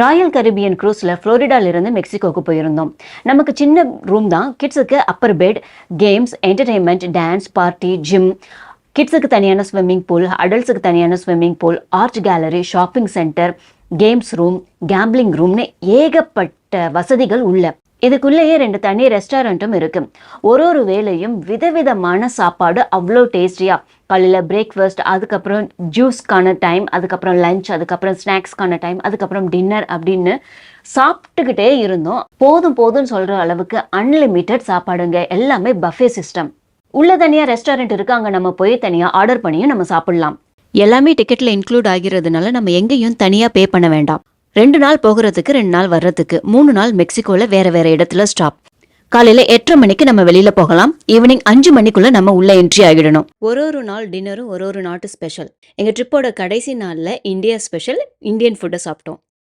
Royal Caribbean க்ரூஸில் ஃப்ளோரிடாலிருந்து மெக்சிகோக்கு போயிருந்தோம். நமக்கு சின்ன ரூம் தான். கிட்ஸுக்கு upper bed, games, entertainment, dance, party, gym, கிட்ஸுக்கு தனியான ஸ்விம்மிங் பூல், அடல்ட்ஸுக்கு தனியான swimming pool, art gallery, shopping centre, games room, gambling ரூம்னு ஏகப்பட்ட வசதிகள் உள்ள. இதுக்குள்ளேயே 2 தனி ரெஸ்டாரண்ட்டும் இருக்கு. ஒரு வேளையும் விதவிதமான சாப்பாடு அவ்வளோ டேஸ்டியா. காலையில் பிரேக்ஃபாஸ்ட், அதுக்கப்புறம் ஜூஸ்க்கான டைம், அதுக்கப்புறம் லஞ்ச், அதுக்கப்புறம் ஸ்நாக்ஸ்க்கான டைம், அதுக்கப்புறம் டின்னர் அப்படின்னு சாப்பிட்டுக்கிட்டே இருந்தோம். போதும்னு சொல்கிற அளவுக்கு அன்லிமிட்டெட் சாப்பாடுங்க. எல்லாமே பஃபே சிஸ்டம். உள்ள தனியாக ரெஸ்டாரண்ட் இருக்கு. அங்கே நம்ம போய் தனியாக ஆர்டர் பண்ணியும் நம்ம சாப்பிடலாம். எல்லாமே டிக்கெட்டில் இன்க்ளூட் ஆகிறதுனால நம்ம எங்கேயும் தனியாக பே பண்ண வேண்டாம். 2 நாள் போகிறதுக்கு, 2 நாள் வர்றதுக்கு, 3 நாள் மெக்சிகோவில் வேற இடத்துல ஸ்டாப். காலையில் 8:30 மணிக்கு நம்ம வெளியில போகலாம். ஈவினிங் 5 மணிக்குள்ள நம்ம உள்ள என்ட்ரி ஆகிடணும். ஒரு நாள் டின்னரும் ஒரு நாட்டு ஸ்பெஷல். எங்க ட்ரிப்போட கடைசி நாள்ல இந்தியா ஸ்பெஷல் இந்தியன் ஃபுட்டை சாப்பிட்டோம்.